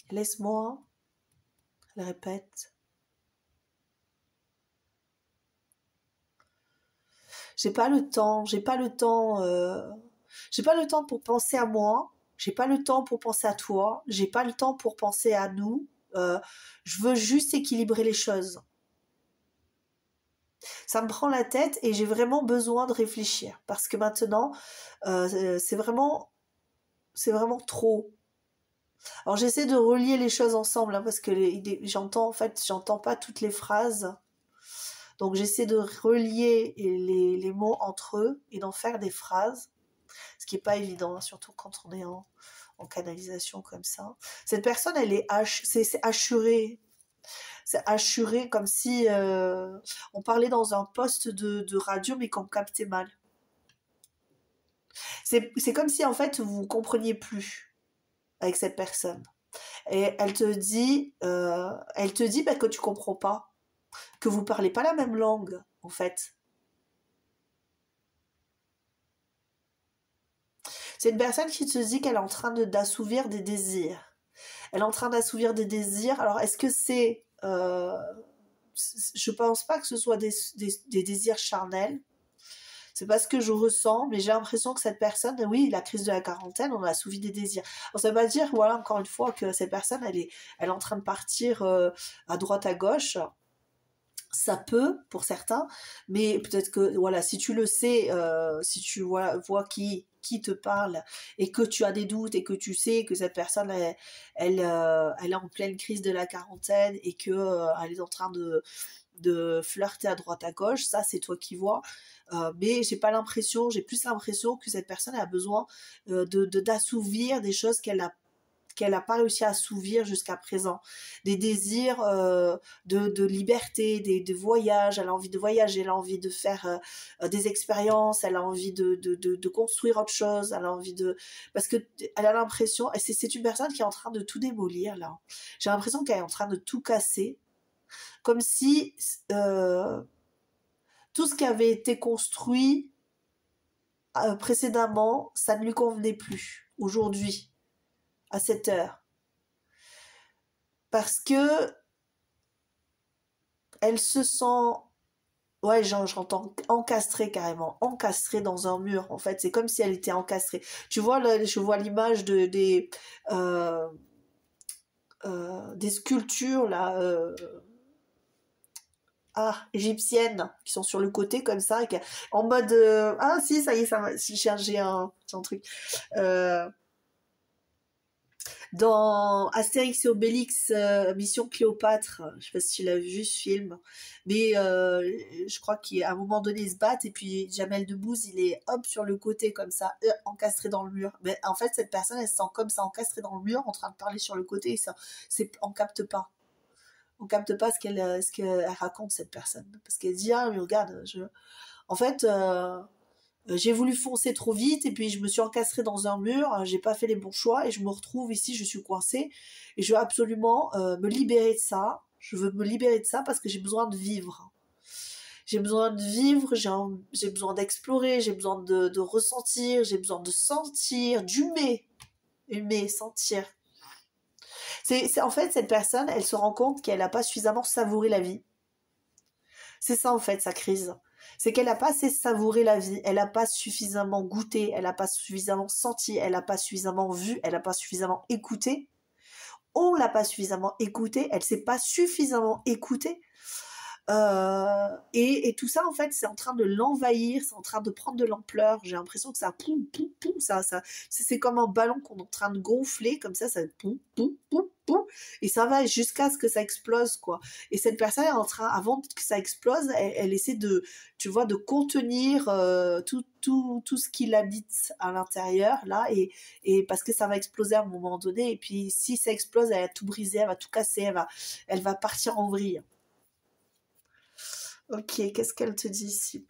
Laisse-moi. Elle répète. J'ai pas le temps. J'ai pas le temps. J'ai pas le temps pour penser à moi. J'ai pas le temps pour penser à toi. J'ai pas le temps pour penser à nous. Je veux juste équilibrer les choses. Ça me prend la tête et j'ai vraiment besoin de réfléchir parce que maintenant, c'est vraiment trop. Alors j'essaie de relier les choses ensemble hein, parce que j'entends pas toutes les phrases. Donc j'essaie de relier les mots entre eux et d'en faire des phrases, ce qui est pas évident, hein, surtout quand on est en canalisation comme ça. Cette personne, elle est c'est assuré. C'est assuré comme si on parlait dans un poste de radio mais qu'on captait mal. C'est comme si en fait vous compreniez plus avec cette personne. Et elle te dit bah, que tu comprends pas, que vous parlez pas la même langue en fait. C'est une personne qui te dit qu'elle est en train d'assouvir des désirs. Elle est en train d'assouvir des désirs. Alors est-ce que c'est je pense pas que ce soit des désirs charnels. C'est pas ce que je ressens, mais j'ai l'impression que cette personne, oui, la crise de la quarantaine, on a assouvi des désirs. Alors, ça veut pas dire, voilà, encore une fois, que cette personne, elle est en train de partir à droite, à gauche. Ça peut, pour certains, mais peut-être que, voilà, si tu le sais, si tu vois qui te parle et que tu as des doutes et que tu sais que cette personne, elle est en pleine crise de la quarantaine et que elle est en train de flirter à droite à gauche, ça c'est toi qui vois, mais j'ai plus l'impression que cette personne a besoin d'assouvir des choses qu'elle n'a pas réussi à assouvir jusqu'à présent, des désirs de liberté, des voyages, elle a envie de voyager, elle a envie de faire des expériences, elle a envie de construire autre chose, elle a envie parce que elle a l'impression, c'est une personne qui est en train de tout démolir là, j'ai l'impression qu'elle est en train de tout casser, comme si tout ce qui avait été construit précédemment, ça ne lui convenait plus aujourd'hui, à cette heure. Parce que elle se sent, ouais, j'entends encastrée carrément, encastrée dans un mur. En fait, c'est comme si elle était encastrée. Tu vois, là, je vois l'image des sculptures là. Égyptiennes qui sont sur le côté comme ça, en mode ah si ça y est, j'ai un truc. Dans Astérix et Obélix, Mission Cléopâtre, je sais pas si tu l'as vu ce film, mais je crois qu'à un moment donné ils se battent et puis Jamel Debbouze il est hop sur le côté comme ça, encastré dans le mur. Mais en fait cette personne elle se sent comme ça encastrée dans le mur en train de parler sur le côté, et ça, on capte pas. On capte pas ce qu'elle raconte, cette personne. Parce qu'elle dit, ah, mais regarde, en fait, j'ai voulu foncer trop vite et puis je me suis encastrée dans un mur, j'ai pas fait les bons choix et je me retrouve ici, je suis coincée et je veux absolument me libérer de ça. Je veux me libérer de ça parce que j'ai besoin de vivre. J'ai besoin de vivre, j'ai besoin d'explorer, j'ai besoin de ressentir, j'ai besoin de sentir, humer, sentir. En fait, cette personne, elle se rend compte qu'elle n'a pas suffisamment savouré la vie. C'est ça, en fait, sa crise. C'est qu'elle n'a pas assez savouré la vie, elle n'a pas suffisamment goûté, elle n'a pas suffisamment senti, elle n'a pas suffisamment vu, elle n'a pas suffisamment écouté. On l'a pas suffisamment écoutée, elle s'est pas suffisamment écoutée. Et tout ça, en fait, c'est en train de l'envahir, c'est en train de prendre de l'ampleur. J'ai l'impression que ça poum, poum, poum, c'est comme un ballon qu'on est en train de gonfler, comme ça poum, poum, poum, poum, et ça va jusqu'à ce que ça explose, quoi. Et cette personne est en train, avant que ça explose, elle essaie de, tu vois, de contenir tout ce qui l'habite à l'intérieur, là, et parce que ça va exploser à un moment donné, et puis si ça explose, elle va tout briser, elle va tout casser, elle va partir en vrille. Ok, qu'est-ce qu'elle te dit ici?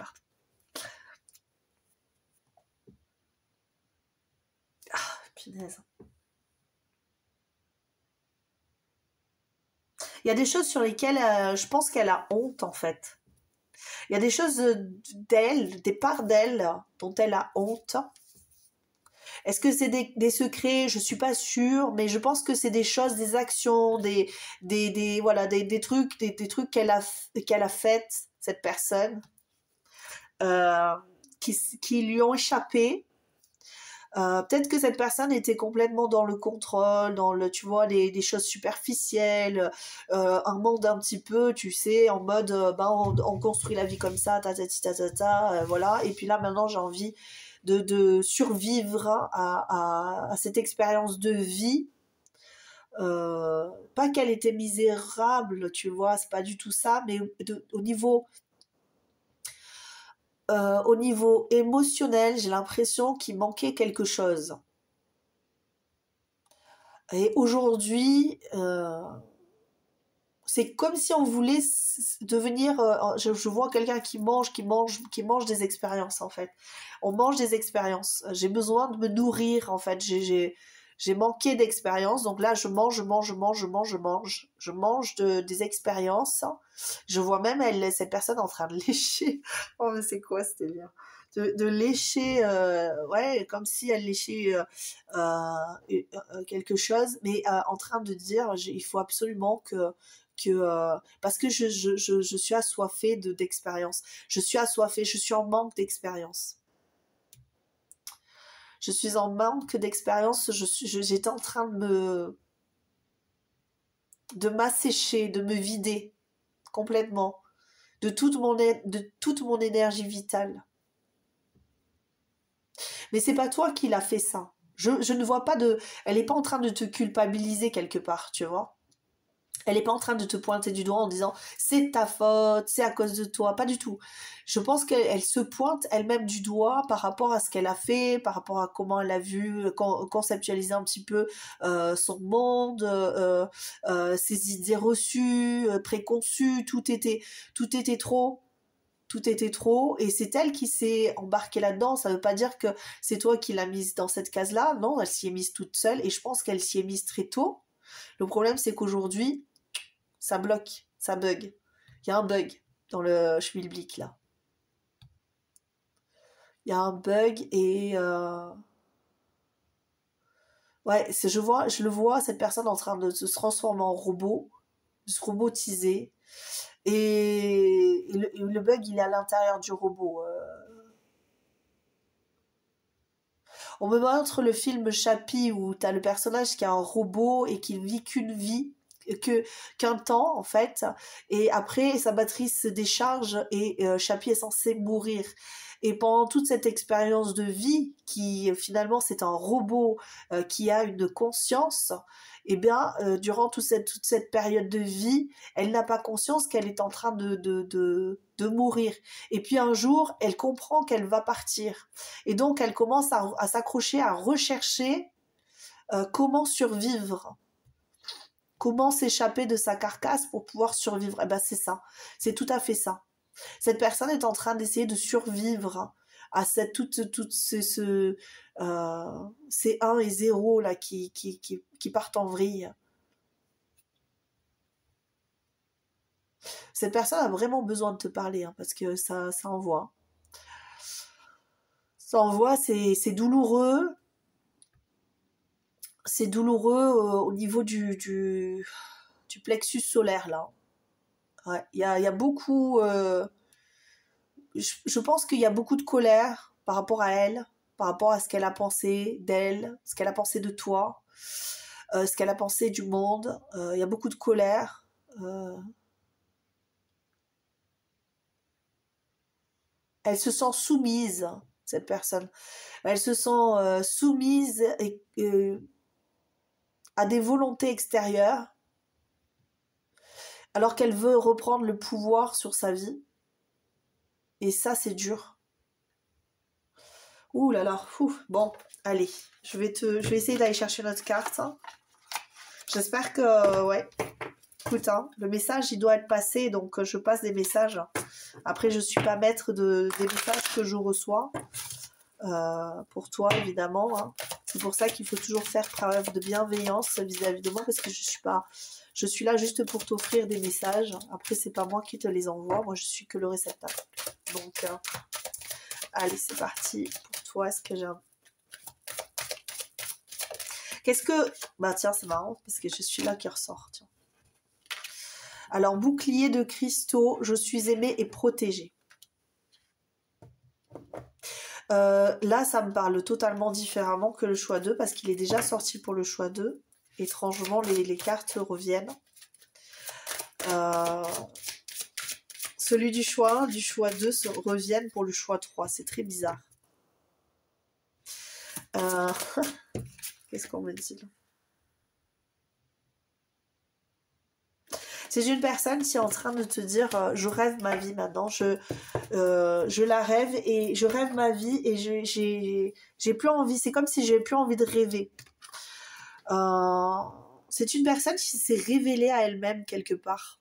Ah, punaise. Il y a des choses sur lesquelles je pense qu'elle a honte, en fait. Il y a des choses d'elle, des parts d'elle dont elle a honte. Est-ce que c'est des secrets? Je suis pas sûre, mais je pense que c'est des choses, des actions, voilà, des trucs qu'elle a faites, cette personne, euh, qui lui ont échappé. Peut-être que cette personne était complètement dans le contrôle, dans le, tu vois, des choses superficielles, un monde un petit peu, tu sais, en mode, on construit la vie comme ça, voilà. Et puis là, maintenant, j'ai envie de survivre à cette expérience de vie. Pas qu'elle était misérable, tu vois, c'est pas du tout ça, mais au niveau émotionnel, j'ai l'impression qu'il manquait quelque chose. Et aujourd'hui, c'est comme si on voulait devenir. Je vois quelqu'un qui mange des expériences, en fait. On mange des expériences. J'ai besoin de me nourrir, en fait. J'ai manqué d'expérience, donc là je mange des expériences. Je vois même cette personne en train de lécher. Oh mais c'est quoi c'était bien de lécher, ouais, comme si elle léchait quelque chose, mais en train de dire il faut absolument que parce que je suis assoiffée d'expérience. Je suis assoiffée, je suis en manque d'expérience. Je suis en manque d'expérience, j'étais en train de m'assécher, de me vider complètement de toute mon énergie vitale. Mais c'est pas toi qui l'as fait ça. Je ne vois pas elle est pas en train de te culpabiliser quelque part, tu vois. Elle n'est pas en train de te pointer du doigt en disant c'est ta faute, c'est à cause de toi, pas du tout. Je pense qu'elle se pointe elle-même du doigt par rapport à ce qu'elle a fait, par rapport à comment elle a vu, conceptualiser un petit peu son monde, ses idées reçues, préconçues, tout était trop. Tout était trop, et c'est elle qui s'est embarquée là-dedans. Ça veut pas dire que c'est toi qui l'as mise dans cette case-là. Non, elle s'y est mise toute seule, et je pense qu'elle s'y est mise très tôt. Le problème, c'est qu'aujourd'hui, ça bloque, ça bug. Il y a un bug dans le schmilblick, là. Il y a un bug et... ouais, je le vois, cette personne en train de se transformer en robot, de se robotiser. Et le bug, il est à l'intérieur du robot. On me montre le film Chappie où t'as le personnage qui est un robot et qui vit qu'une vie, qu'un temps en fait, et après sa batterie se décharge et Chappie est censé mourir. Et pendant toute cette expérience de vie, qui finalement c'est un robot qui a une conscience, et bien durant toute cette période de vie, elle n'a pas conscience qu'elle est en train de mourir. Et puis un jour, elle comprend qu'elle va partir. Et donc elle commence à s'accrocher, à rechercher comment survivre. comment s'échapper de sa carcasse pour pouvoir survivre. Eh ben c'est ça, c'est tout à fait ça. Cette personne est en train d'essayer de survivre à cette ces 1 et 0 là qui partent en vrille. Cette personne a vraiment besoin de te parler, hein, parce que ça envoie. Ça envoie, c'est douloureux. C'est douloureux au niveau du plexus solaire, là. Ouais, il y a beaucoup... je pense qu'il y a beaucoup de colère par rapport à elle, par rapport à ce qu'elle a pensé d'elle, ce qu'elle a pensé de toi, ce qu'elle a pensé du monde. Il y a beaucoup de colère. Elle se sent soumise, cette personne. Elle se sent soumise à des volontés extérieures, alors qu'elle veut reprendre le pouvoir sur sa vie. Et ça, c'est dur. Ouh là là, bon, allez, je vais essayer d'aller chercher notre carte. Hein. J'espère que, ouais, écoute, hein, le message, il doit être passé, donc je passe des messages. Après, je suis pas maître des messages que je reçois. Pour toi, évidemment. Hein. C'est pour ça qu'il faut toujours faire preuve de bienveillance vis-à-vis de moi, parce que je suis là juste pour t'offrir des messages. Après, c'est pas moi qui te les envoie, moi je suis que le réceptacle. Donc, allez, c'est parti pour toi. Est-ce que j'ai un... Qu'est-ce que... Bah tiens, c'est marrant, parce que je suis là qui ressort. Tiens. Alors, bouclier de cristaux, je suis aimée et protégée. Là, ça me parle totalement différemment que le choix 2, parce qu'il est déjà sorti pour le choix 2. Étrangement, les cartes reviennent. Celui du choix 1, du choix 2 reviennent pour le choix 3. C'est très bizarre. Qu'est-ce qu'on me dit là? C'est une personne qui est en train de te dire je rêve ma vie maintenant, je la rêve et je rêve ma vie et j'ai plus envie, c'est comme si j'avais plus envie de rêver. C'est une personne qui s'est révélée à elle-même quelque part.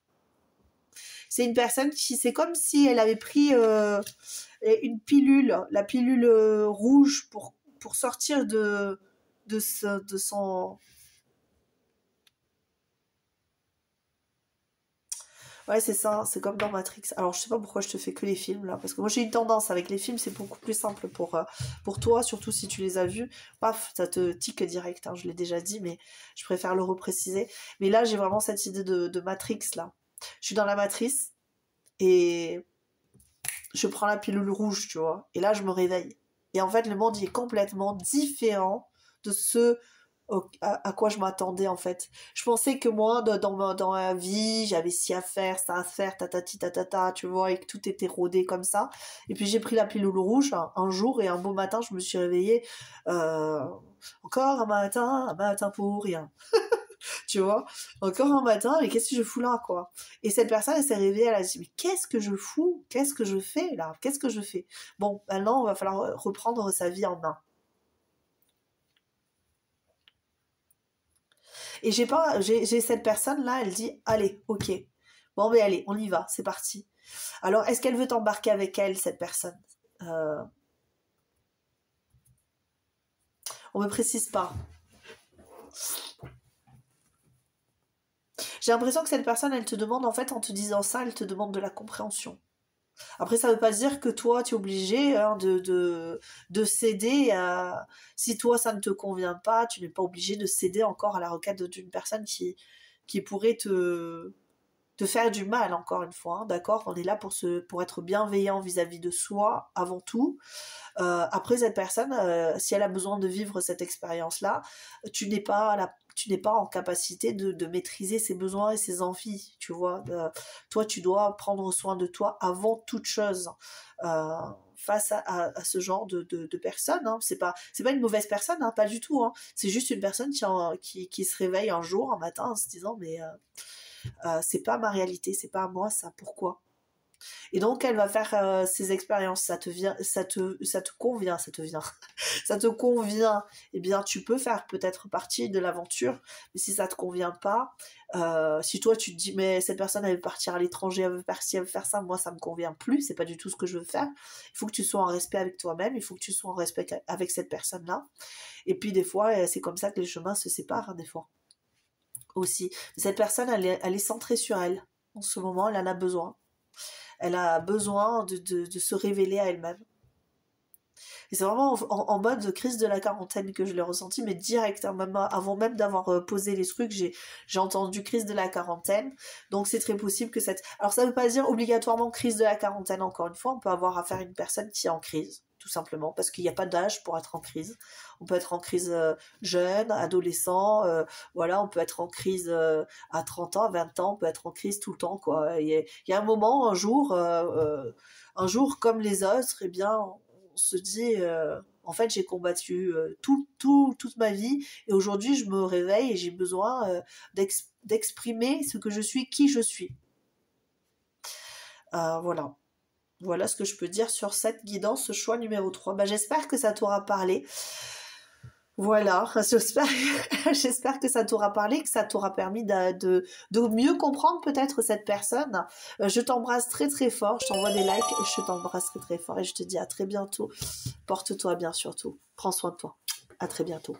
C'est une personne qui, c'est comme si elle avait pris une pilule, la pilule rouge pour sortir de son... Ouais, c'est ça, c'est comme dans Matrix. Alors, je sais pas pourquoi je te fais que les films, là, parce que moi, j'ai une tendance avec les films, c'est beaucoup plus simple pour toi, surtout si tu les as vus. Paf, ça te tique direct, hein, je l'ai déjà dit, mais je préfère le repréciser. Mais là, j'ai vraiment cette idée de Matrix, là. Je suis dans la matrice, et je prends la pilule rouge, tu vois, et là, je me réveille. Et en fait, le monde, il est complètement différent de ce... à quoi je m'attendais en fait. Je pensais que moi, dans ma vie, j'avais ci à faire, ça à faire, tatati tatata, tu vois, et que tout était rodé comme ça. Et puis j'ai pris la pilule rouge un jour et un beau matin, je me suis réveillée. Encore un matin pour rien. Tu vois, encore un matin, mais qu'est-ce que je fous là, quoi? Et cette personne, elle s'est réveillée, elle a dit, mais qu'est-ce que je fous? Qu'est-ce que je fais là? Qu'est-ce que je fais? Bon, maintenant, il va falloir reprendre sa vie en main. Et j'ai cette personne là, elle dit allez, ok, bon mais allez, on y va, c'est parti. Alors est-ce qu'elle veut t'embarquer avec elle, cette personne? On me précise pas. J'ai l'impression que cette personne, elle te demande, en fait, en te disant ça, elle te demande de la compréhension. Après, ça veut pas dire que toi, tu es obligé hein, de céder à... Si toi, ça ne te convient pas, tu n'es pas obligé de céder encore à la requête d'une personne qui pourrait te faire du mal, encore une fois. Hein, d'accord? On est là pour être bienveillant vis-à-vis de soi, avant tout. Après, cette personne, si elle a besoin de vivre cette expérience-là, tu n'es pas en capacité de maîtriser ses besoins et ses envies, tu vois. Toi, tu dois prendre soin de toi avant toute chose. Face à ce genre de personne, hein. C'est pas une mauvaise personne, hein, pas du tout. Hein. C'est juste une personne qui se réveille un jour, un matin, en se disant mais c'est pas ma réalité, c'est pas à moi ça. Pourquoi? Et donc, elle va faire ces expériences. Ça te convient, ça te convient. Eh bien, tu peux faire peut-être partie de l'aventure. Mais si ça te convient pas, si toi tu te dis mais cette personne elle veut partir à l'étranger, elle veut partir, elle veut faire ça, moi ça me convient plus, c'est pas du tout ce que je veux faire. Il faut que tu sois en respect avec toi-même. Il faut que tu sois en respect avec cette personne-là. Et puis des fois, c'est comme ça que les chemins se séparent, hein, des fois aussi. Cette personne, elle est centrée sur elle. En ce moment, elle en a besoin. Elle a besoin de se révéler à elle-même. Et c'est vraiment en mode crise de la quarantaine que je l'ai ressenti, mais direct, hein, même avant même d'avoir posé les trucs, j'ai entendu crise de la quarantaine. Donc c'est très possible que cette... Alors ça veut pas dire obligatoirement crise de la quarantaine, encore une fois, on peut avoir affaire à une personne qui est en crise, tout simplement, parce qu'il n'y a pas d'âge pour être en crise. On peut être en crise jeune, adolescent, voilà, on peut être en crise à 30 ans, à 20 ans, on peut être en crise tout le temps, quoi. Il y a un moment, un jour comme les autres, eh bien, on se dit, en fait, j'ai combattu toute ma vie, et aujourd'hui, je me réveille et j'ai besoin d'exprimer ce que je suis, qui je suis. Voilà. Voilà ce que je peux dire sur cette guidance, ce choix numéro 3. Bah, j'espère que ça t'aura parlé. Voilà, j'espère que ça t'aura parlé, que ça t'aura permis de mieux comprendre peut-être cette personne. Je t'embrasse très très fort, je t'envoie des likes, je t'embrasse très très fort et je te dis à très bientôt. Porte-toi bien surtout, prends soin de toi. À très bientôt.